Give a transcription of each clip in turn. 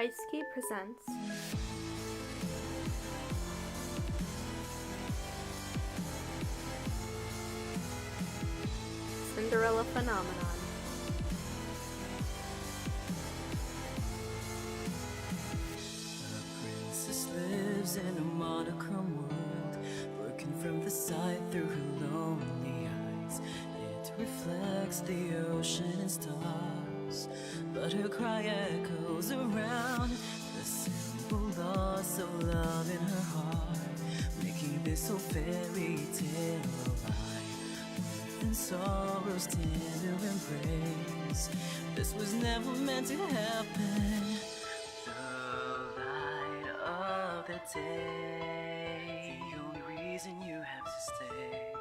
Ice-Ski presents Cinderella Phenomenon. A princess lives in a monochrome world, working from the side through her lonely eyes. It reflects the ocean and stars, but her cry echoes around the simple loss of love in her heart, making this whole fairy tale alive. Mirth and sorrow's tender embrace. This was never meant to happen. The light of the day, the only reason you have to stay.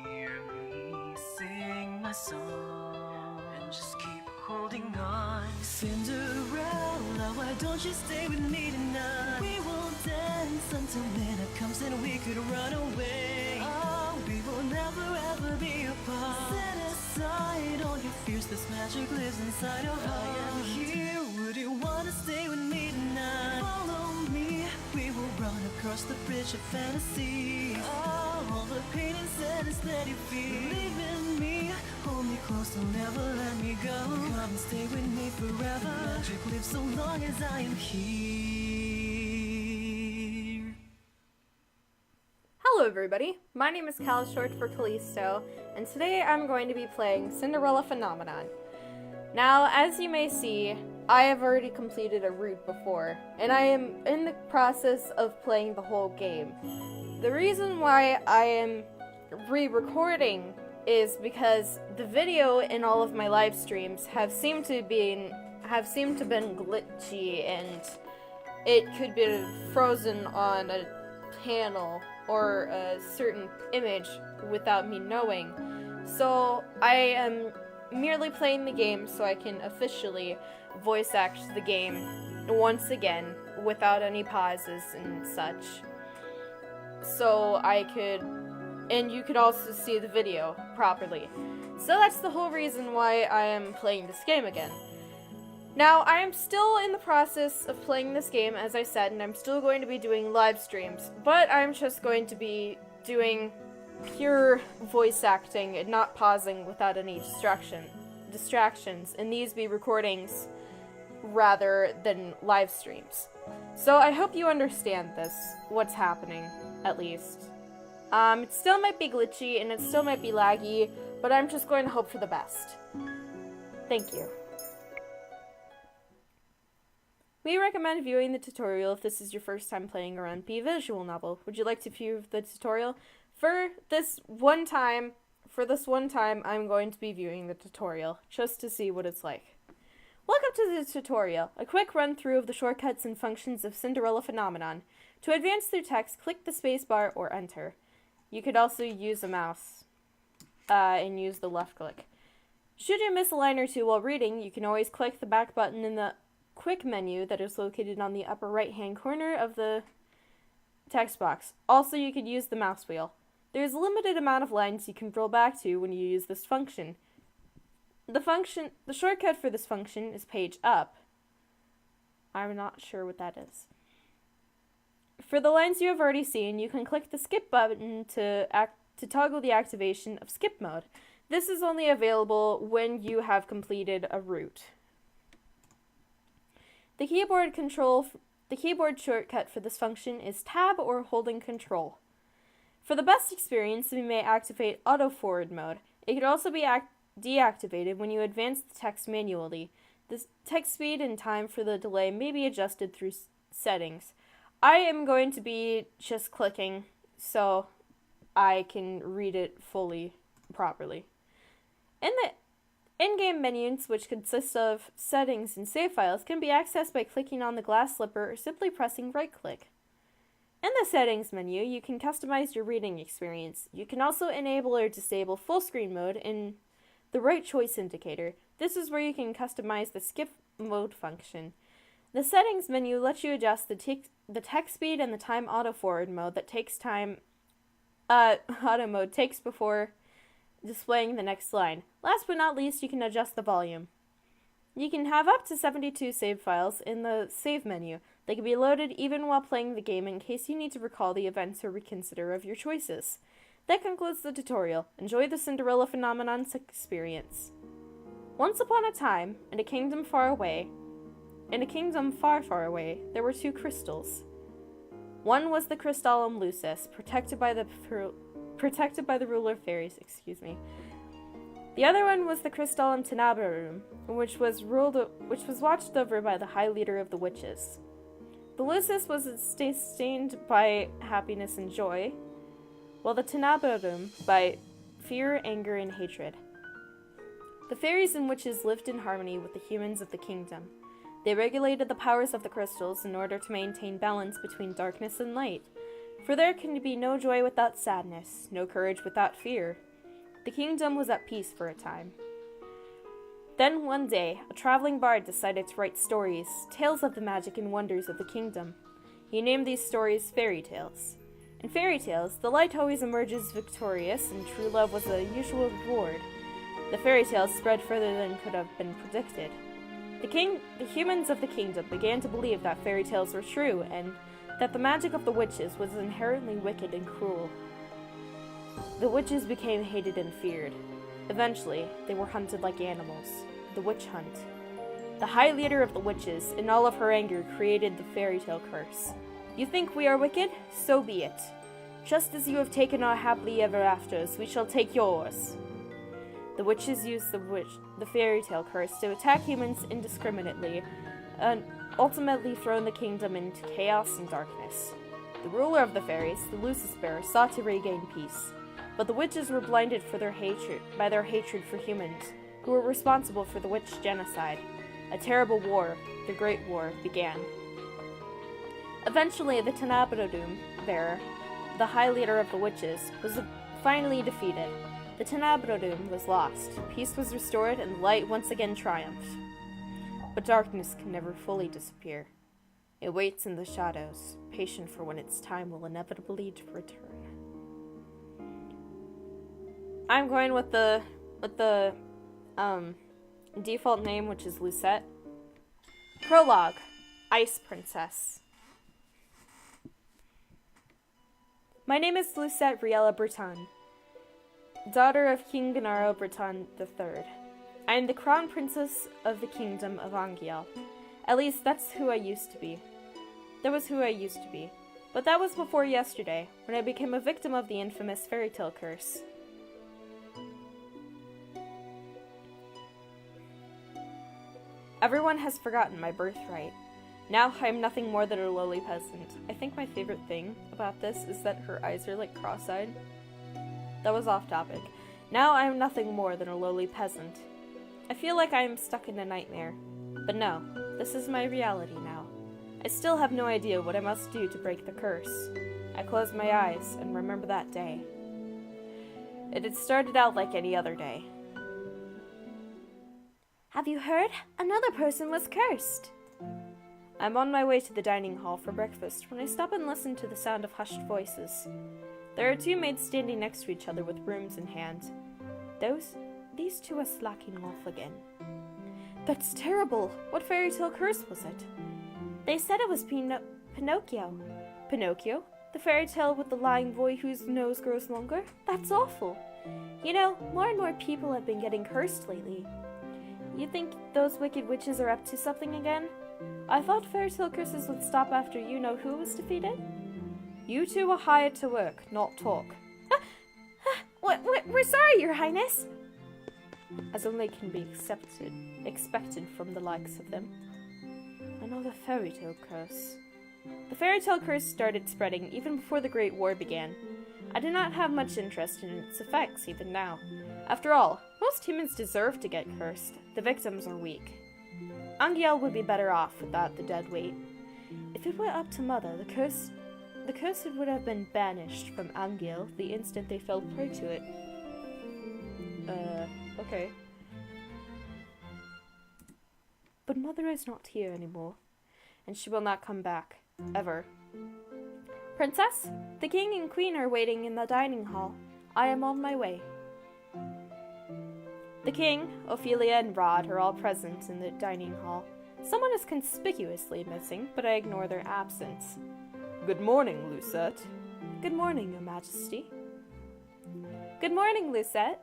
Hear me sing my song and just keep holding on. Cinderella, why don't you stay with me tonight? We will dance until midnight comes and we could run away. Oh, we will never ever be apart. Set aside all your fears, this magic lives inside your heart. I am here, would you wanna stay with me tonight? Follow me, we will run across the bridge of fantasy. Oh, all the pain and sadness that you feel, believe in me, hold me close, don't never let me go. Come and stay with me forever. Magic lives so long as I am here. Hello everybody, my name is Calisto, short for Calisto, and today I'm going to be playing Cinderella Phenomenon. Now, as you may see, I have already completed a route before, and I am in the process of playing the whole game. The reason why I am re-recording is because the video in all of my live streams have seemed to been glitchy, and it could be frozen on a panel or a certain image without me knowing. So I am merely playing the game so I can officially voice act the game once again without any pauses and such. So and you could also see the video properly. So that's the whole reason why I am playing this game again. Now, I am still in the process of playing this game, as I said, and I'm still going to be doing live streams, but I'm just going to be doing pure voice acting and not pausing without any distractions, and these be recordings rather than live streams. So I hope you understand this, what's happening, at least. It still might be glitchy, and it still might be laggy, but I'm just going to hope for the best. Thank you. We recommend viewing the tutorial if this is your first time playing a Run P visual novel. Would you like to view the tutorial? For this one time, I'm going to be viewing the tutorial, just to see what it's like. Welcome to the tutorial, a quick run-through of the shortcuts and functions of Cinderella Phenomenon. To advance through text, click the spacebar or enter. You could also use a mouse and use the left click. Should you miss a line or two while reading, you can always click the back button in the quick menu that is located on the upper right-hand corner of the text box. Also, you could use the mouse wheel. There's a limited amount of lines you can roll back to when you use this function. The shortcut for this function is page up. I'm not sure what that is. For the lines you have already seen, you can click the skip button to toggle the activation of skip mode. This is only available when you have completed a route. The keyboard shortcut for this function is tab or holding control. For the best experience, we may activate auto forward mode. It could also be deactivated when you advance the text manually. The text speed and time for the delay may be adjusted through settings. I am going to be just clicking so I can read it fully, properly. In the in-game menus, which consist of settings and save files, can be accessed by clicking on the glass slipper or simply pressing right-click. In the settings menu, you can customize your reading experience. You can also enable or disable full screen mode in the right choice indicator. This is where you can customize the skip mode function. The settings menu lets you adjust the text speed and the time auto forward mode that auto mode takes before displaying the next line. Last but not least, you can adjust the volume. You can have up to 72 save files in the save menu. They can be loaded even while playing the game in case you need to recall the events or reconsider of your choices. That concludes the tutorial. Enjoy the Cinderella Phenomenon experience. Once upon a time, in a kingdom far, far away, there were two crystals. One was the Crystallum Lucis, protected by the ruler of fairies, The other one was the Crystallum Tenebrarum, which was watched over by the High Leader of the Witches. The Lucis was sustained by happiness and joy, while the Tenebrarum by fear, anger, and hatred. The fairies and witches lived in harmony with the humans of the kingdom. They regulated the powers of the crystals in order to maintain balance between darkness and light, for there can be no joy without sadness, no courage without fear. The kingdom was at peace for a time. Then one day, a traveling bard decided to write stories, tales of the magic and wonders of the kingdom. He named these stories fairy tales. In fairy tales, the light always emerges victorious, and true love was the usual reward. The fairy tales spread further than could have been predicted. The humans of the kingdom began to believe that fairy tales were true, and that the magic of the witches was inherently wicked and cruel. The witches became hated and feared. Eventually, they were hunted like animals. The witch hunt. The High Leader of the Witches, in all of her anger, created the fairy tale curse. You think we are wicked? So be it. Just as you have taken our happily ever afters, we shall take yours. The witches used the fairy tale curse to attack humans indiscriminately, and ultimately thrown the kingdom into chaos and darkness. The ruler of the fairies, the Lucis Bearer, sought to regain peace, but the witches were blinded by their hatred for humans, who were responsible for the witch genocide. A terrible war, the Great War, began. Eventually, the Tenebrarum Bearer, the High Leader of the Witches, was finally defeated. The Tenebrarum was lost, peace was restored, and light once again triumphed. But darkness can never fully disappear. It waits in the shadows, patient for when its time will inevitably return. I'm going with the default name, which is Lucette. Prologue, Ice Princess. My name is Lucette Riella Breton, daughter of King Gennaro Breton III. I am the crown princess of the kingdom of Angiel. At least, that's who I used to be. That was who I used to be. But that was before yesterday, when I became a victim of the infamous fairy tale curse. Everyone has forgotten my birthright. Now I am nothing more than a lowly peasant. I think my favorite thing about this is that her eyes are like cross-eyed. That was off topic. Now I am nothing more than a lowly peasant. I feel like I am stuck in a nightmare. But no, this is my reality now. I still have no idea what I must do to break the curse. I close my eyes and remember that day. It had started out like any other day. Have you heard? Another person was cursed. I'm on my way to the dining hall for breakfast when I stop and listen to the sound of hushed voices. There are two maids standing next to each other with brooms in hand. These two are slacking off again. That's terrible! What fairy tale curse was it? They said it was Pinocchio. Pinocchio? The fairy tale with the lying boy whose nose grows longer? That's awful. You know, more and more people have been getting cursed lately. You think those wicked witches are up to something again? I thought fairy tale curses would stop after you-know-who was defeated? You two were hired to work, not talk. We're sorry, Your Highness! As only can be expected from the likes of them. Another fairy tale curse. The fairy tale curse started spreading even before the Great War began. I do not have much interest in its effects even now. After all, most humans deserve to get cursed. The victims are weak. Angiel would be better off without the dead weight. If it were up to Mother, the curse would have been banished from Angiel the instant they fell prey to it. Okay. But Mother is not here anymore, and she will not come back, ever. Princess, the King and Queen are waiting in the dining hall. I am on my way. The king, Ophelia, and Rod are all present in the dining hall. Someone is conspicuously missing, but I ignore their absence. Good morning, Lucette. Good morning, Your Majesty. Good morning, Lucette.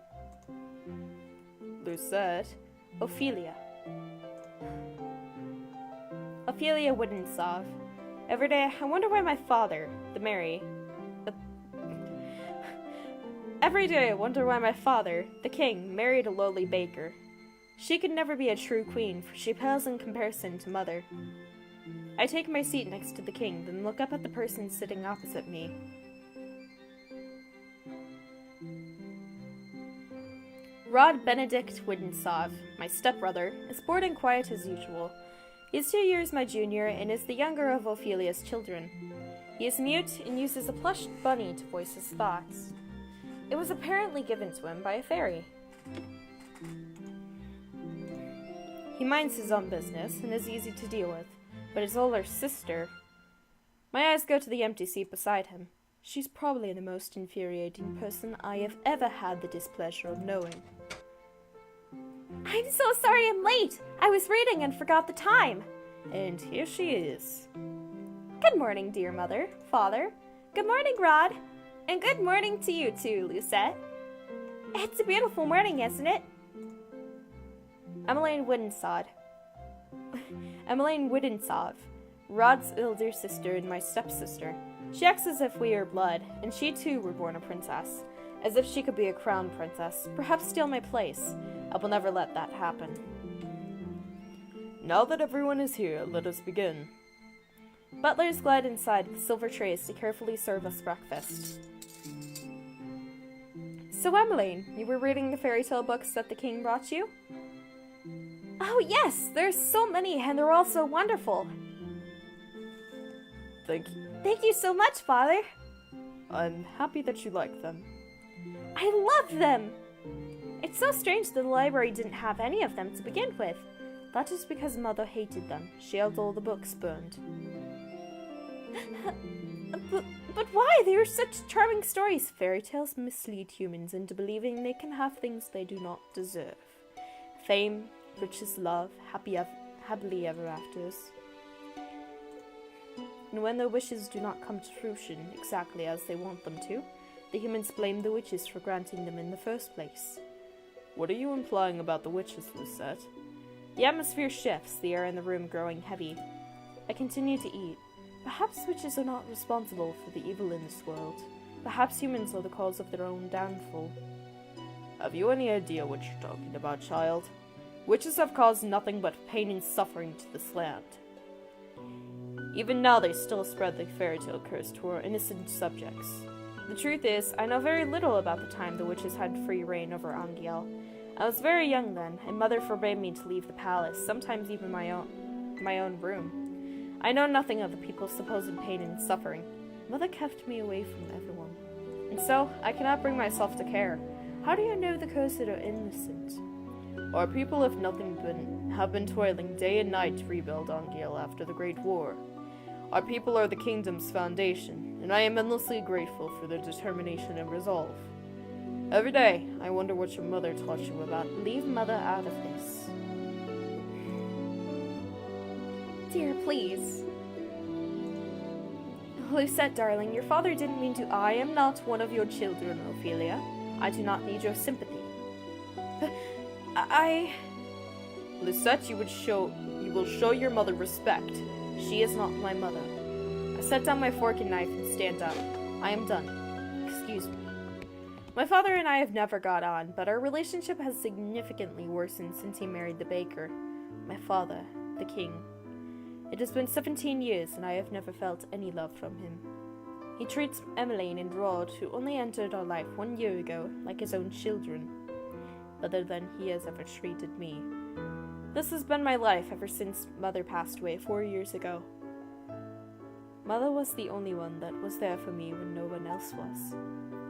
Lucette. Ophelia. Ophelia Woodensov. Every day, I wonder why my father, Every day, I wonder why my father, the king, married a lowly baker. She could never be a true queen, for she pales in comparison to mother. I take my seat next to the king, then look up at the person sitting opposite me. Rod Benedict Woodensov, my stepbrother, is bored and quiet as usual. He is 2 years my junior and is the younger of Ophelia's children. He is mute and uses a plush bunny to voice his thoughts. It was apparently given to him by a fairy. He minds his own business and is easy to deal with, but his older sister... My eyes go to the empty seat beside him. She's probably the most infuriating person I have ever had the displeasure of knowing. I'm so sorry I'm late! I was reading and forgot the time! And here she is. Good morning, dear mother, father. Good morning, Rod. And good morning to you too, Lucette. It's a beautiful morning, isn't it? Emmeline Woodensov, Rod's elder sister and my stepsister. She acts as if we are blood, and she too were born a princess. As if she could be a crown princess, perhaps steal my place. I will never let that happen. Now that everyone is here, let us begin. Butlers glide inside with silver trays to carefully serve us breakfast. So, Emmeline, you were reading the fairy tale books that the king brought you? Oh, yes! There's so many, and they're all so wonderful. Thank you. Thank you so much, Father. I'm happy that you like them. I love them! It's so strange that the library didn't have any of them to begin with. That is because Mother hated them. She had all the books burned. But why? They are such charming stories. Fairy tales mislead humans into believing they can have things they do not deserve. Fame, riches, love, happily ever afters. And when their wishes do not come to fruition exactly as they want them to, the humans blame the witches for granting them in the first place. What are you implying about the witches, Lucette? The atmosphere shifts, the air in the room growing heavy. I continue to eat. Perhaps witches are not responsible for the evil in this world. Perhaps humans are the cause of their own downfall. Have you any idea what you're talking about, child? Witches have caused nothing but pain and suffering to this land. Even now they still spread the fairy tale curse to our innocent subjects. The truth is, I know very little about the time the witches had free reign over Angiel. I was very young then, and Mother forbade me to leave the palace, sometimes even my own room. I know nothing of the people's supposed pain and suffering. Mother kept me away from everyone. And so, I cannot bring myself to care. How do you know the cursed are innocent? Our people have been toiling day and night to rebuild Angiel after the Great War. Our people are the kingdom's foundation, and I am endlessly grateful for their determination and resolve. Every day, I wonder what your mother taught you about. Leave Mother out of this. Dear, please. Lucette, darling, your father didn't mean to. I am not one of your children, Ophelia. I do not need your sympathy. Lucette, you will show your mother respect. She is not my mother. I set down my fork and knife and stand up. I am done. Excuse me. My father and I have never got on, but our relationship has significantly worsened since he married the baker. My father, the king. It has been 17 years, and I have never felt any love from him. He treats Emmeline and Rod, who only entered our life 1 year ago, like his own children, better than he has ever treated me. This has been my life ever since Mother passed away 4 years ago. Mother was the only one that was there for me when no one else was.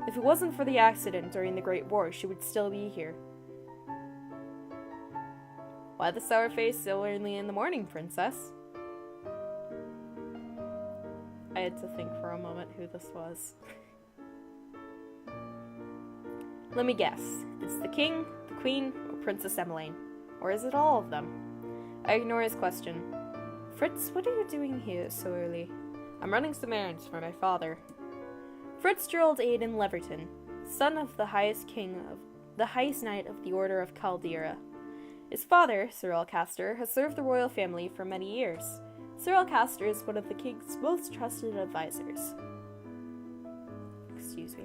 If it wasn't for the accident during the Great War, she would still be here. Why the sour face so early in the morning, princess? I had to think for a moment who this was. Let me guess. It's the king, the queen, or Princess Emmeline. Or is it all of them? I ignore his question. Fritz, what are you doing here so early? I'm running some errands for my father. Fritz-Gerald Aidan Leverton, son of the highest knight of the Order of Caldera. His father, Sir Alcaster, has served the royal family for many years. Sir Alcaster is one of the king's most trusted advisors. Excuse me.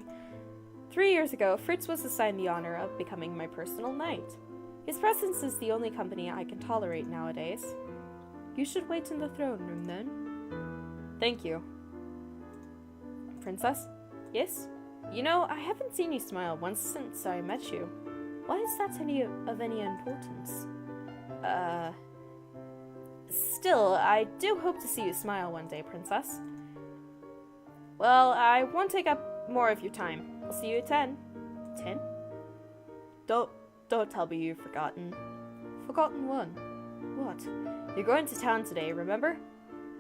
3 years ago, Fritz was assigned the honor of becoming my personal knight. His presence is the only company I can tolerate nowadays. You should wait in the throne room, then. Thank you. Princess? Yes? You know, I haven't seen you smile once since I met you. Why is that of any importance? Still, I do hope to see you smile one day, Princess. Well, I won't take up more of your time. I'll see you at 10. 10? Don't tell me you've forgotten. Forgotten what? What? You're going to town today, remember?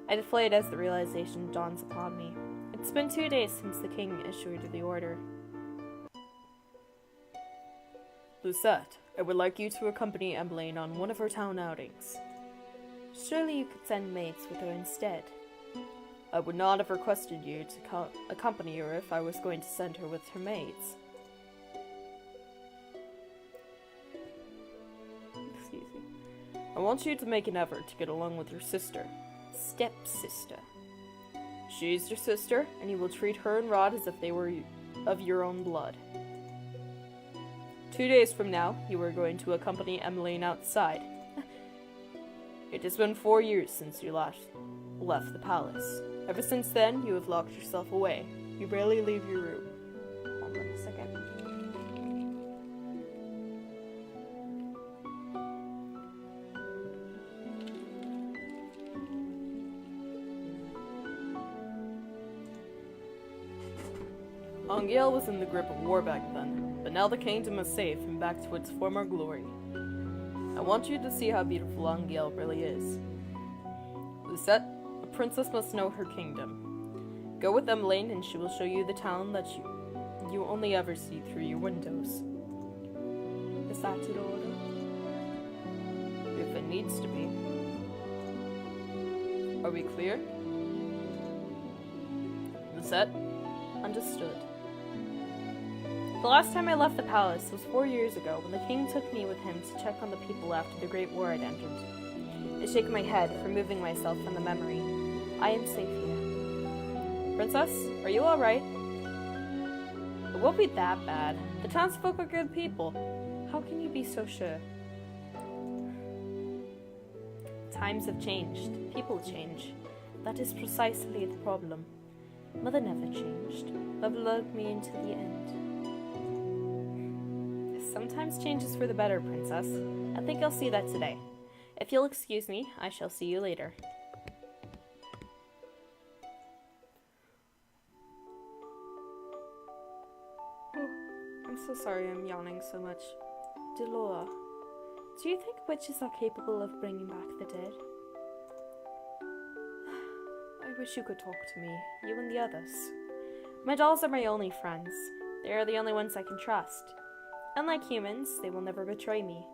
I deflate as the realization dawns upon me. It's been 2 days since the king issued the order. Lucette, I would like you to accompany Emmeline on one of her town outings. Surely you could send maids with her instead. I would not have requested you to accompany her if I was going to send her with her maids. Excuse me. I want you to make an effort to get along with your sister. Stepsister. She's your sister, and you will treat her and Rod as if they were of your own blood. 2 days from now, you are going to accompany Emmeline outside. It has been 4 years since you last left the palace. Ever since then, you have locked yourself away. You rarely leave your room. Hold on a second. Angiel was in the grip of war back then, but now the kingdom is safe and back to its former glory. I want you to see how beautiful Angiel really is. Lucette, a princess must know her kingdom. Go with Emmeline and she will show you the town that you only ever see through your windows. Is that in order? If it needs to be. Are we clear? Lucette? Understood. The last time I left the palace was 4 years ago when the king took me with him to check on the people after the Great War had ended. I shake my head, removing myself from the memory. I am safe here. Princess, are you alright? It won't be that bad. The townsfolk are good people. How can you be so sure? Times have changed. People change. That is precisely the problem. Mother never changed. Love lured me into the end. Sometimes change is for the better, Princess. I think I'll see that today. If you'll excuse me, I shall see you later. Oh, I'm so sorry I'm yawning so much. Delora, do you think witches are capable of bringing back the dead? I wish you could talk to me, you and the others. My dolls are my only friends. They are the only ones I can trust. Unlike humans, they will never betray me.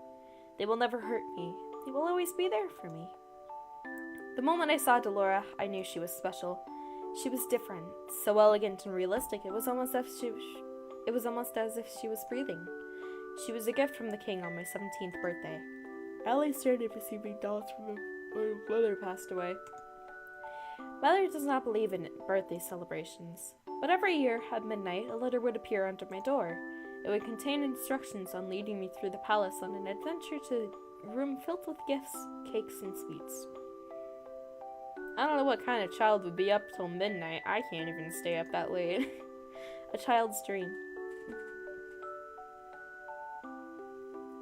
They will never hurt me. They will always be there for me. The moment I saw Delora, I knew she was special. She was different, so elegant and realistic, it was almost as if she was breathing. She was a gift from the king on my 17th birthday. I only started receiving dolls from when my mother passed away. Mother does not believe in birthday celebrations, but every year at midnight a letter would appear under my door. It would contain instructions on leading me through the palace on an adventure to a room filled with gifts, cakes, and sweets. I don't know what kind of child would be up till midnight. I can't even stay up that late. A child's dream.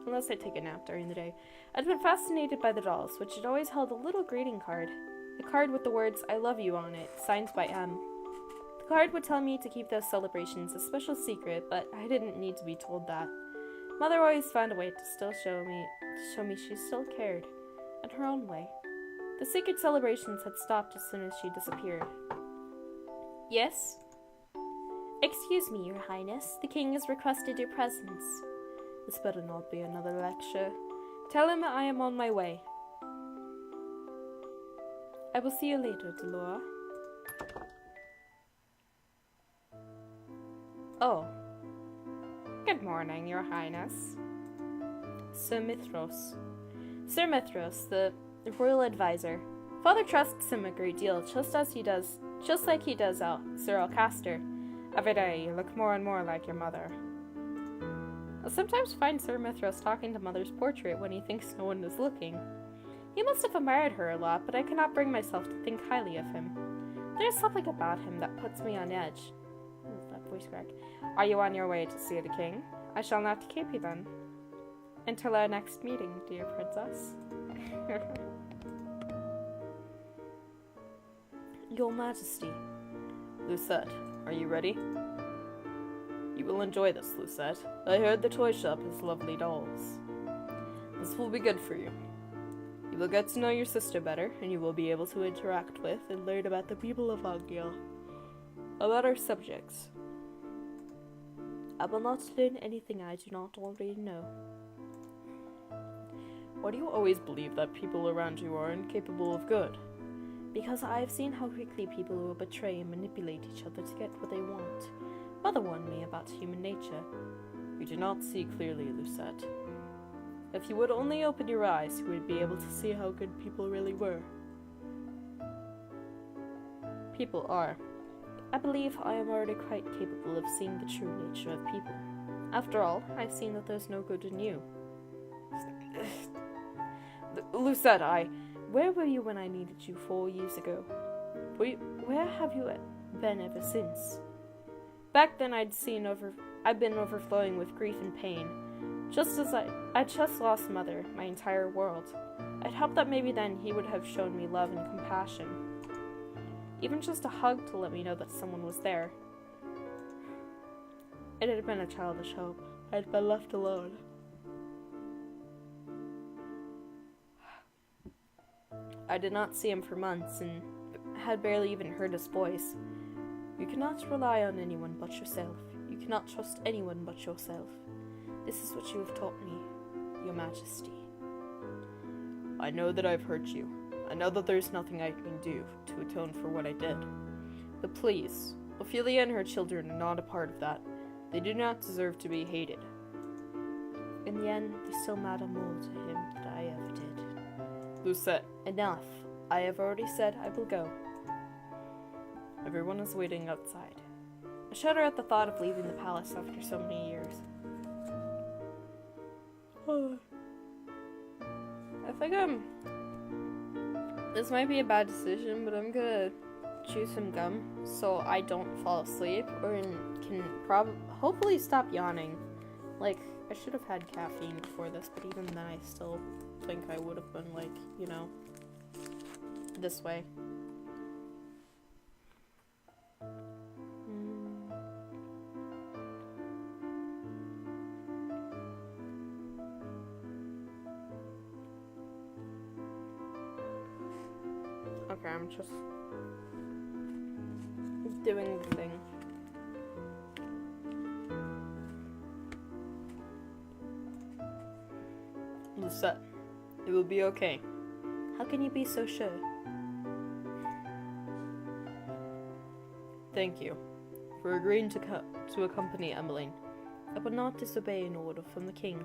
Unless I take a nap during the day. I'd been fascinated by the dolls, which had always held a little greeting card. A card with the words, "I love you" on it, signed by M. The card would tell me to keep those celebrations a special secret, but I didn't need to be told that. Mother always found a way to still show me she still cared, in her own way. The secret celebrations had stopped as soon as she disappeared. Yes? Excuse me, Your Highness. The king has requested your presence. This better not be another lecture. Tell him I am on my way. I will see you later, Delora. Oh. Good morning, Your Highness. Sir Mithros. Sir Mithros, the royal advisor. Father trusts him a great deal, just like he does Sir Alcaster. Every day, you look more and more like your mother. I sometimes find Sir Mithros talking to Mother's portrait when he thinks no one is looking. He must have admired her a lot, but I cannot bring myself to think highly of him. There is something about him that puts me on edge. Ooh, that voice crack. Are you on your way to see the king? I shall not keep you then. Until our next meeting, dear princess. Your Majesty. Lucette, are you ready? You will enjoy this, Lucette. I heard the toy shop has lovely dolls. This will be good for you. You will get to know your sister better, and you will be able to interact with and learn about the people of Angel. About our subjects. I will not learn anything I do not already know. Why do you always believe that people around you are incapable of good? Because I have seen how quickly people will betray and manipulate each other to get what they want. Mother warned me about human nature. You do not see clearly, Lucette. If you would only open your eyes, you would be able to see how good people really were. People are. I believe I am already quite capable of seeing the true nature of people. After all, I've seen that there's no good in you. Lucette, where were you when I needed you 4 years ago? Where have you been ever since? Back then I'd been overflowing with grief and pain. Just as I just lost Mother, my entire world. I'd hoped that maybe then he would have shown me love and compassion. Even just a hug to let me know that someone was there. It had been a childish hope. I'd been left alone. I did not see him for months and had barely even heard his voice. You cannot rely on anyone but yourself. You cannot trust anyone but yourself. This is what you have taught me, Your Majesty. I know that I've hurt you. I know that there's nothing I can do to atone for what I did. But please, Ophelia and her children are not a part of that. They do not deserve to be hated. In the end, they still matter more to him than I ever did. Lucette. Enough. I have already said I will go. Everyone is waiting outside. I shudder at the thought of leaving the palace after so many years. I think this might be a bad decision, but I'm gonna chew some gum so I don't fall asleep or can hopefully stop yawning. Like, I should have had caffeine before this, but even then I still think I would have been like, you know, this way. Okay, I'm just doing the thing. Lucette, it will be okay. How can you be so sure? Thank you for agreeing to accompany Emmeline. I would not disobey an order from the king.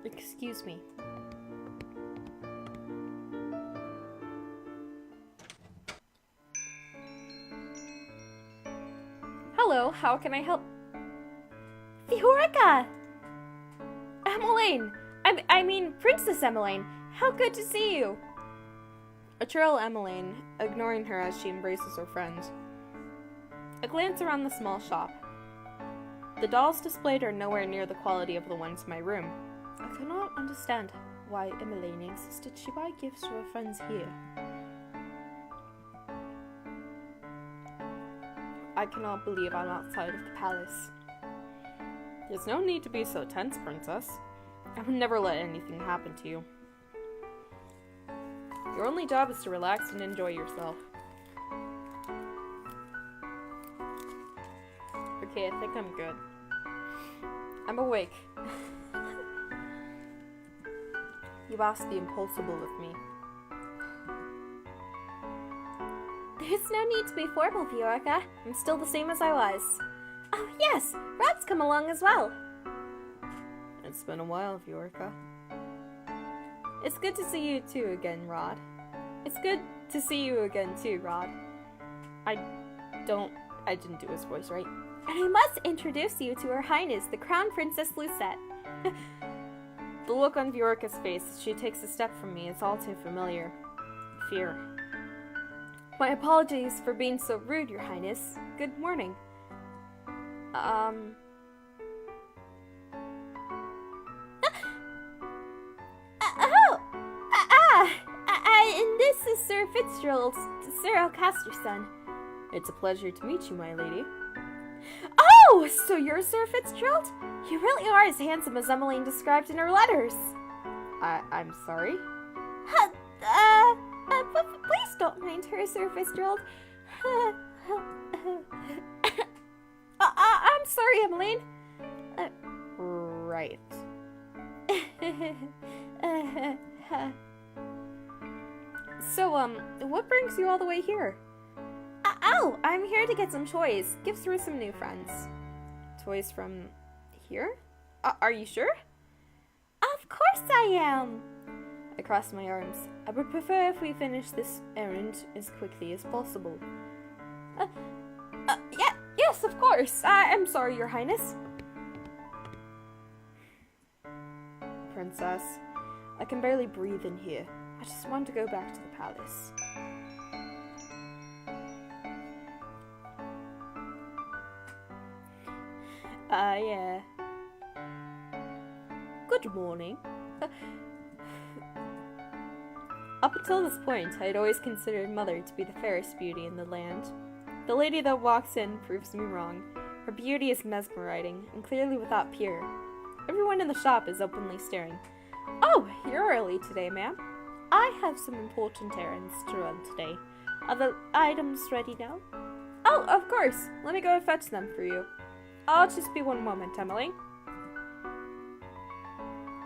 Excuse me. Hello, how can I help? Fiorica! Emmeline! I mean, Princess Emmeline! How good to see you! A trail Emmeline, ignoring her as she embraces her friend. A glance around the small shop. The dolls displayed are nowhere near the quality of the ones in my room. I cannot understand why Emmeline insisted she buy gifts for her friends here. I cannot believe I'm outside of the palace. There's no need to be so tense, Princess. I would never let anything happen to you. Your only job is to relax and enjoy yourself. Okay, I think I'm good. I'm awake. You asked the impossible of me. There's no need to be formal, Viorka. I'm still the same as I was. Oh, yes! Rod's come along as well. It's been a while, Viorka. It's good to see you too again, Rod. It's good to see you again too, Rod. I didn't do his voice right. And I must introduce you to Her Highness, the Crown Princess Lucette. The look on Viorka's face as she takes a step from me is all too familiar. Fear. My apologies for being so rude, Your Highness. Good morning. And this is Sir Fitzgerald, Sir Alcaster's son. It's a pleasure to meet you, my lady. Oh, so you're Sir Fitzgerald? You really are as handsome as Emmeline described in her letters. I'm sorry? Please don't mind her, Sir Fitzgerald. I'm sorry, Emmeline. Right. So, what brings you all the way here? Oh, I'm here to get some toys. Gifts for some new friends. Toys from here? Are you sure? Of course I am. I cross my arms. I would prefer if we finish this errand as quickly as possible. Yes, of course. I'm sorry, Your Highness. Princess, I can barely breathe in here. I just want to go back to the palace. Yeah. Good morning. Up until this point, I had always considered Mother to be the fairest beauty in the land. The lady that walks in proves me wrong. Her beauty is mesmerizing, and clearly without peer. Everyone in the shop is openly staring. Oh, you're early today, ma'am. I have some important errands to run today. Are the items ready now? Oh, of course. Let me go and fetch them for you. I'll just be one moment, Emily.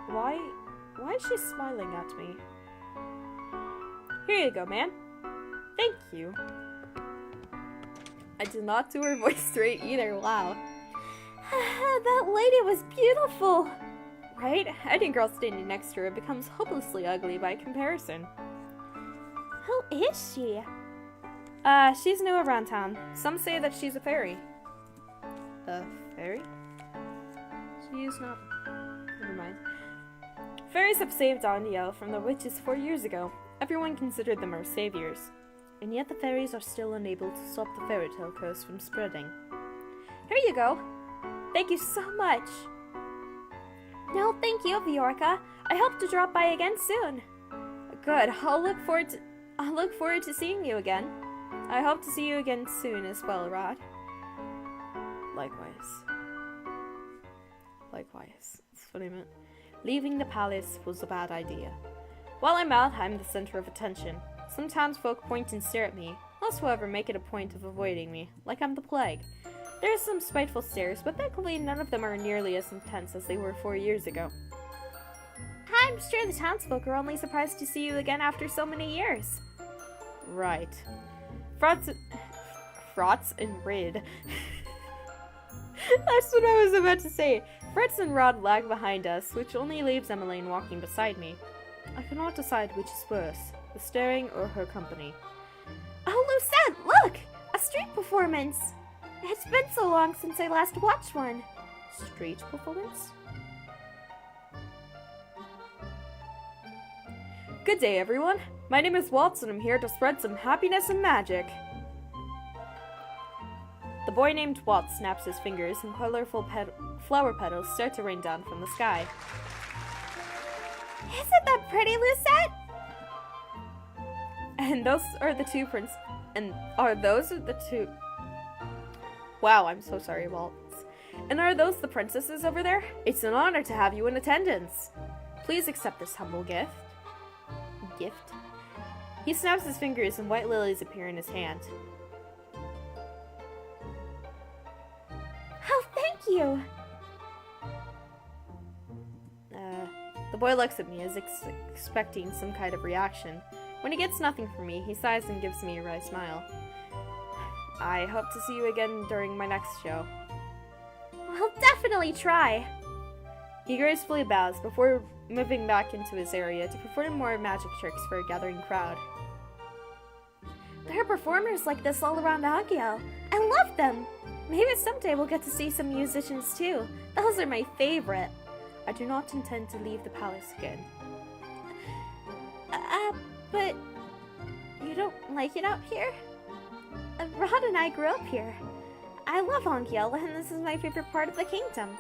Why is she smiling at me? Here you go, ma'am. Thank you. I did not do her voice straight either, wow. That lady was beautiful. Right? Any girl standing next to her becomes hopelessly ugly by comparison. Who is she? She's new around town. Some say that she's a fairy. A fairy? She is not. Never mind. Fairies have saved Dondiel from the witches 4 years ago. Everyone considered them our saviors. And yet the fairies are still unable to stop the fairy tale curse from spreading. Here you go. Thank you so much. No, thank you, Viorka. I hope to drop by again soon. Good. I'll look forward to seeing you again. I hope to see you again soon as well, Rod. Likewise. That's what I meant. Leaving the palace was a bad idea. While I'm out, I'm the center of attention. Some townsfolk point and stare at me. Most, however, make it a point of avoiding me, like I'm the plague. There are some spiteful stares, but thankfully none of them are nearly as intense as they were 4 years ago. I'm sure the townsfolk are only surprised to see you again after so many years. Right. Frauds and Rid. That's what I was about to say. Fritz and Rod lag behind us, which only leaves Emmeline walking beside me. I cannot decide which is worse, the staring or her company. Oh, Lucette, look! A street performance! It's been so long since I last watched one. Street performance? Good day, everyone. My name is Waltz, and I'm here to spread some happiness and magic. The boy named Waltz snaps his fingers, and colorful flower petals start to rain down from the sky. Isn't that pretty, Lucette? And those are the two Wow, I'm so sorry, Waltz. And are those the princesses over there? It's an honor to have you in attendance. Please accept this humble gift. He snaps his fingers and white lilies appear in his hand. you. The boy looks at me as expecting some kind of reaction. When he gets nothing from me, he sighs and gives me a wry smile. I hope to see you again during my next show. I'll definitely try. He gracefully bows before moving back into his area to perform more magic tricks for a gathering crowd. There are performers like this all around Agiel. I love them. Maybe someday we'll get to see some musicians too. Those are my favorite. I do not intend to leave the palace again. But you don't like it out here? Rod and I grew up here. I love Angiel, and this is my favorite part of the kingdom.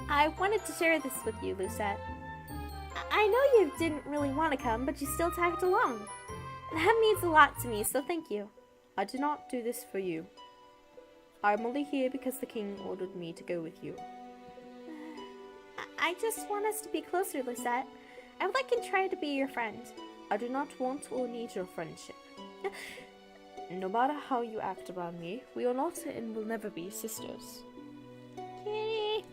I wanted to share this with you, Lucette. I know you didn't really want to come, but you still tagged along. That means a lot to me, so thank you. I did not do this for you. I'm only here because the king ordered me to go with you. I just want us to be closer, Lucette. I would like and try to be your friend. I do not want or need your friendship. No matter how you act around me, we are not and will never be sisters. Kitty.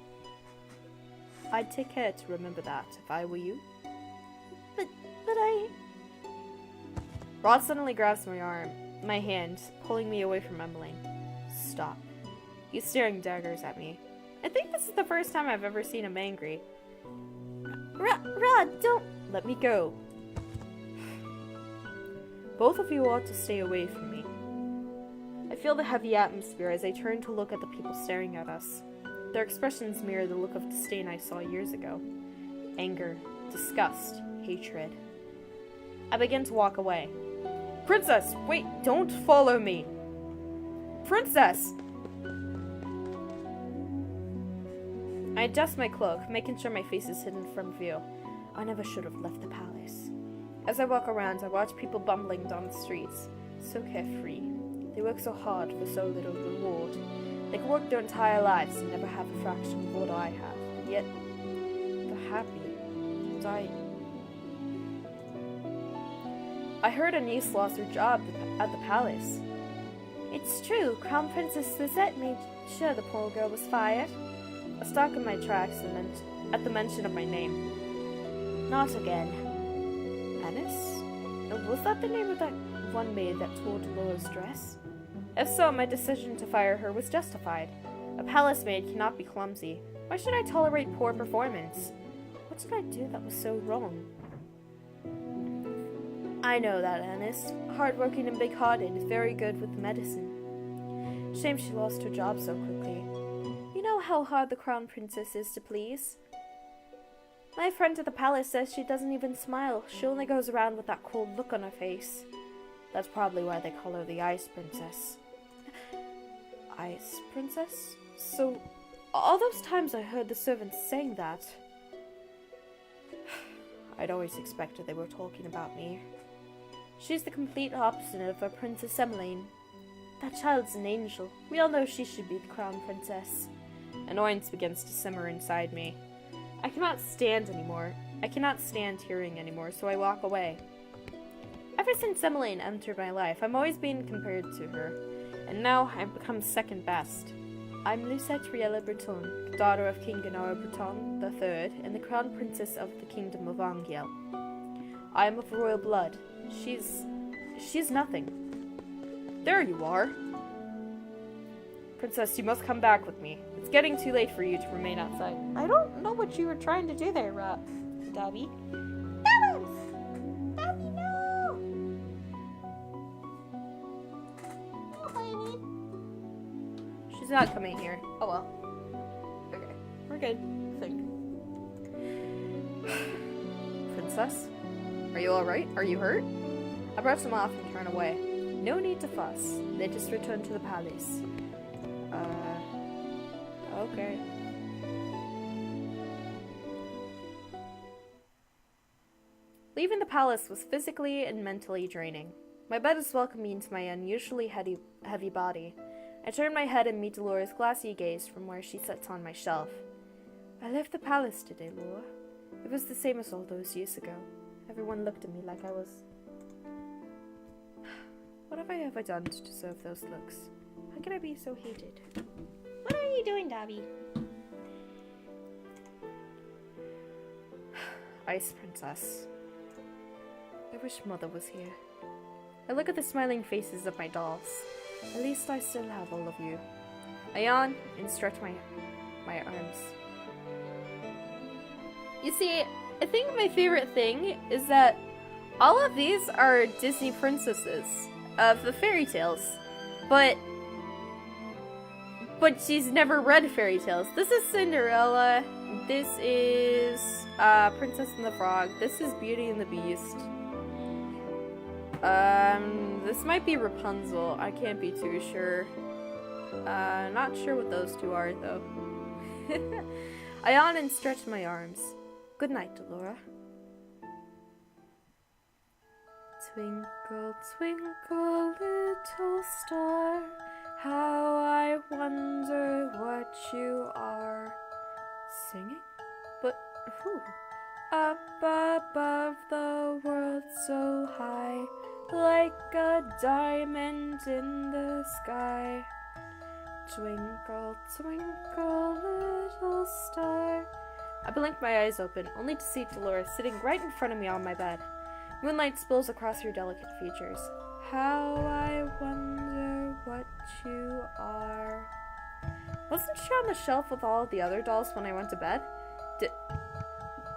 I'd take care to remember that if I were you. But I... Rod suddenly grabs my hand, pulling me away from Emmeline. Stop. He's staring daggers at me. I think this is the first time I've ever seen him angry. Rod, don't... Let me go. Both of you ought to stay away from me. I feel the heavy atmosphere as I turn to look at the people staring at us. Their expressions mirror the look of disdain I saw years ago. Anger, disgust, hatred. I begin to walk away. Princess, wait, don't follow me! Princess! I adjust my cloak, making sure my face is hidden from view. I never should have left the palace. As I walk around, I watch people bumbling down the streets, so carefree. They work so hard for so little reward. They can work their entire lives and never have a fraction of what I have. Yet, they're happy. And I heard her niece lost her job at the palace. It's true. Crown Princess Lisette made sure the poor girl was fired. I stop in my tracks at the mention of my name. Not again. Ennis? Was that the name of that one maid that tore Dolores' dress? If so, my decision to fire her was justified. A palace maid cannot be clumsy. Why should I tolerate poor performance? What did I do that was so wrong? I know that Ennis, hardworking and big-hearted, very good with medicine. Shame she lost her job so quickly. You know how hard the crown princess is to please. My friend at the palace says she doesn't even smile. She only goes around with that cold look on her face. That's probably why they call her the Ice Princess. Ice Princess? So, all those times I heard the servants saying that, I'd always expected they were talking about me. She's the complete opposite of a Princess Emmeline. That child's an angel. We all know she should be the crown princess. Annoyance begins to simmer inside me. I cannot stand anymore. I cannot stand hearing anymore, so I walk away. Ever since Emmeline entered my life, I'm always being compared to her, and now I've become second best. I'm Lucette Riella Breton, daughter of King Gennaro Breton III and the crown princess of the kingdom of Angiel. I am of royal blood. She's nothing. There you are. Princess, you must come back with me. It's getting too late for you to remain outside. I don't know what you were trying to do there, Dabby. Dabby, no! Oh, baby. She's not coming here. Oh well. Okay, we're good, I think. Princess? Are you alright? Are you hurt? I brush them off and turn away. No need to fuss. They just return to the palace. Okay. Leaving the palace was physically and mentally draining. My bed is welcoming to my unusually heavy body. I turn my head and meet Dolores' glassy gaze from where she sits on my shelf. I left the palace today, Laura. It was the same as all those years ago. Everyone looked at me like I was... What have I ever done to deserve those looks? How can I be so hated? What are you doing, Dobby? Ice Princess. I wish Mother was here. I look at the smiling faces of my dolls. At least I still have all of you. I yawn and stretch my arms. You see, I think my favorite thing is that all of these are Disney princesses of the fairy tales, but she's never read fairy tales. This is Cinderella. This is Princess and the Frog. This is Beauty and the Beast. This might be Rapunzel. I can't be too sure. Not sure what those two are though. I yawn and stretch my arms. Good night, Delora. Twinkle, twinkle, little star, how I wonder what you are. Singing? But who? Up above the world so high, like a diamond in the sky. Twinkle, twinkle, little star. I blink my eyes open, only to see Dolores sitting right in front of me on my bed. Moonlight spills across her delicate features. How I wonder what you are. Wasn't she on the shelf with all the other dolls when I went to bed?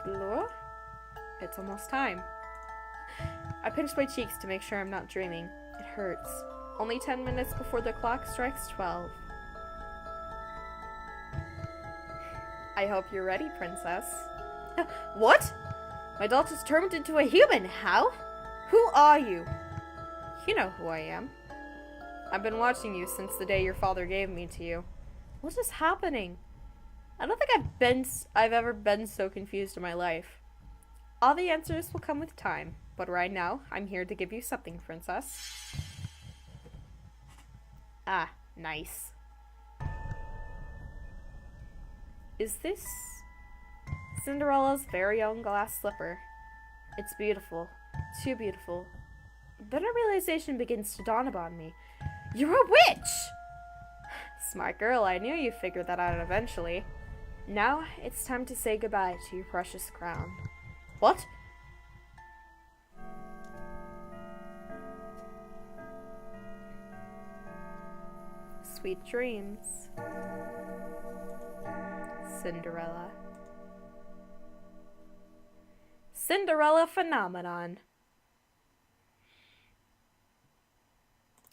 Laura? It's almost time. I pinch my cheeks to make sure I'm not dreaming. It hurts. Only 10 minutes before the clock strikes 12. I hope you're ready, Princess. What? My doll just turned into a human. How? Who are you? You know who I am. I've been watching you since the day your father gave me to you. What is happening? I don't think I've ever been so confused in my life. All the answers will come with time, but right now, I'm here to give you something, Princess. Ah, nice. Is this Cinderella's very own glass slipper? It's beautiful. Too beautiful. Then a realization begins to dawn upon me. You're a witch! Smart girl, I knew you'd figure that out eventually. Now, it's time to say goodbye to your precious crown. What? Sweet dreams. Cinderella. Cinderella Phenomenon.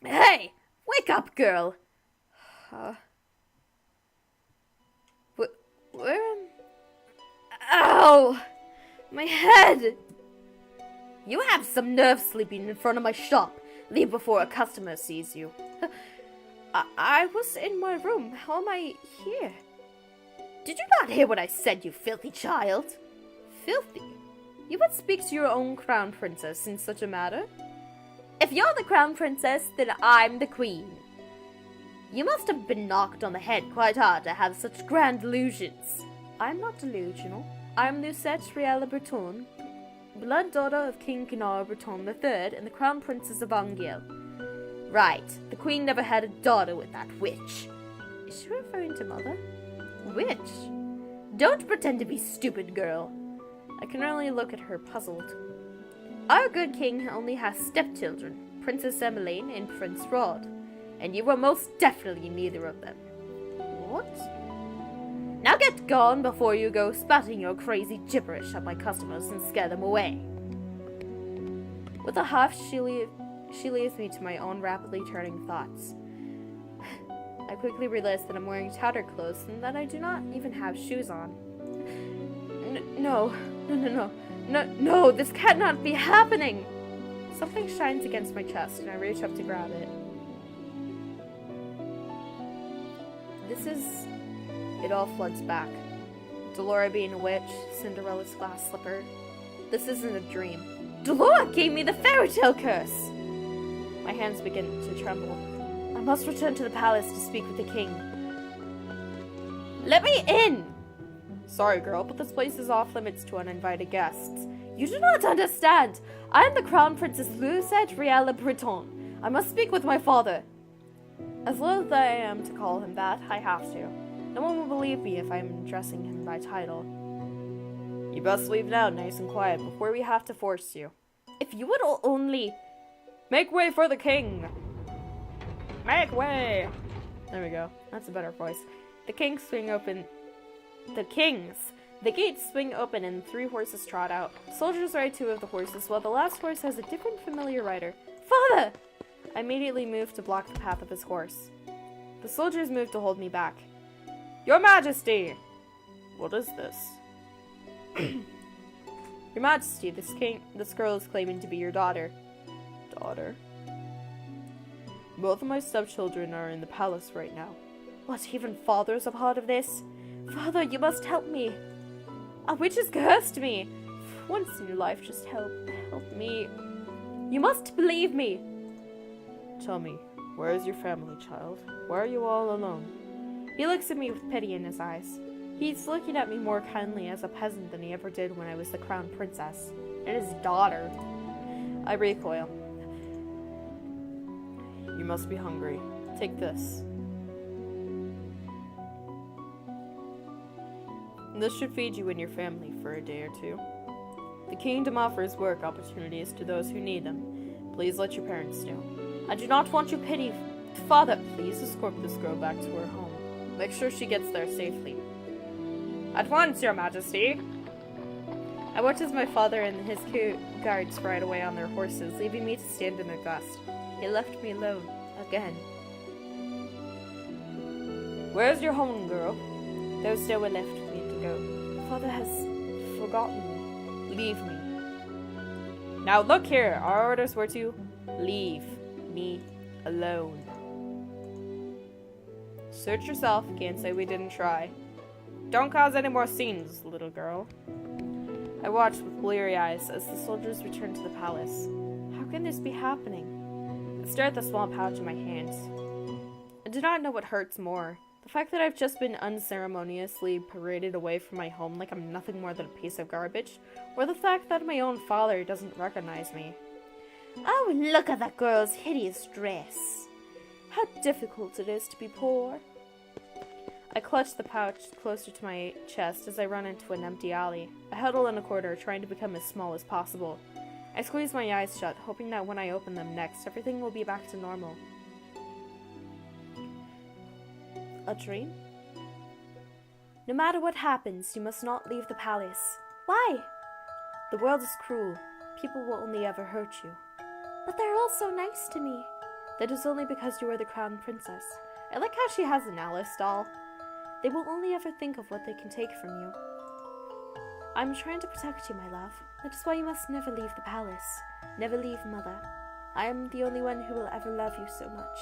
Hey! Wake up, girl! Where am... Ow! My head! You have some nerve sleeping in front of my shop. Leave before a customer sees you. I was in my room. How am I here? Did you not hear what I said, you filthy child? Filthy? You would speak to your own crown princess in such a matter? If you're the crown princess, then I'm the queen. You must have been knocked on the head quite hard to have such grand delusions. I'm not delusional. I'm Lucette Riella Breton, blood daughter of King Canard Breton III and the crown princess of Anguille. Right, the queen never had a daughter with that witch. Is she referring to Mother? Witch? Don't pretend to be stupid, girl. I can only look at her puzzled. Our good king only has stepchildren, Princess Emmeline and Prince Rod, and you were most definitely neither of them. What? Now get gone before you go spouting your crazy gibberish at my customers and scare them away. With a huff, she leaves me to my own rapidly turning thoughts. I quickly realize that I'm wearing tattered clothes and that I do not even have shoes on. No, this cannot be happening! Something shines against my chest and I reach up to grab it. It all floods back. Delora being a witch, Cinderella's glass slipper. This isn't a dream. Delora gave me the fairy tale curse! My hands begin to tremble. I must return to the palace to speak with the king. Let me in! Sorry, girl, but this place is off limits to uninvited guests. You do not understand. I am the Crown Princess Lucette Riella Breton. I must speak with my father. As loath as I am to call him that, I have to. No one will believe me if I'm addressing him by title. You best leave now, nice and quiet, before we have to force you. If you would only... Make way for the king! Make way! There we go. That's a better voice. The gates swing open and 3 horses trot out. Soldiers ride 2 of the horses, while the last horse has a different familiar rider. Father! I immediately moved to block the path of his horse. The soldiers moved to hold me back. Your Majesty! What is this? Your Majesty, this girl is claiming to be your daughter. Daughter? Both of my stepchildren are in the palace right now. What, even father's a part of this? Father, you must help me. A witch has cursed me. Once in your life, just help me. You must believe me. Tell me, where is your family, child? Why are you all alone? He looks at me with pity in his eyes. He's looking at me more kindly as a peasant than he ever did when I was the crown princess. And his daughter. I recoil. You must be hungry. Take this. This should feed you and your family for a day or 2. The kingdom offers work opportunities to those who need them. Please let your parents know. I do not want your pity. Father, please escort this girl back to her home. Make sure she gets there safely. At once, your majesty! I watched as my father and his guards ride away on their horses, leaving me to stand in their dust. He left me alone. Again. Where's your home, girl? There's nowhere left for me to go. Father has forgotten me. Leave me. Now look here, our orders were to leave me alone. Search yourself, can't say we didn't try. Don't cause any more scenes, little girl. I watched with bleary eyes as the soldiers returned to the palace. How can this be happening? I stared at the small pouch in my hands. I do not know what hurts more. The fact that I've just been unceremoniously paraded away from my home like I'm nothing more than a piece of garbage, or the fact that my own father doesn't recognize me. Oh, look at that girl's hideous dress. How difficult it is to be poor. I clutched the pouch closer to my chest as I run into an empty alley. I huddle in a corner, trying to become as small as possible. I squeeze my eyes shut, hoping that when I open them next, everything will be back to normal. A dream? No matter what happens, you must not leave the palace. Why? The world is cruel. People will only ever hurt you. But they're all so nice to me. That is only because you are the crown princess. I like how she has an Alice doll. They will only ever think of what they can take from you. I'm trying to protect you, my love. That is why you must never leave the palace. Never leave Mother. I am the only one who will ever love you so much.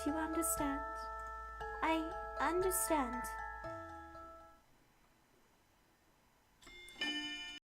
Do you understand? I understand.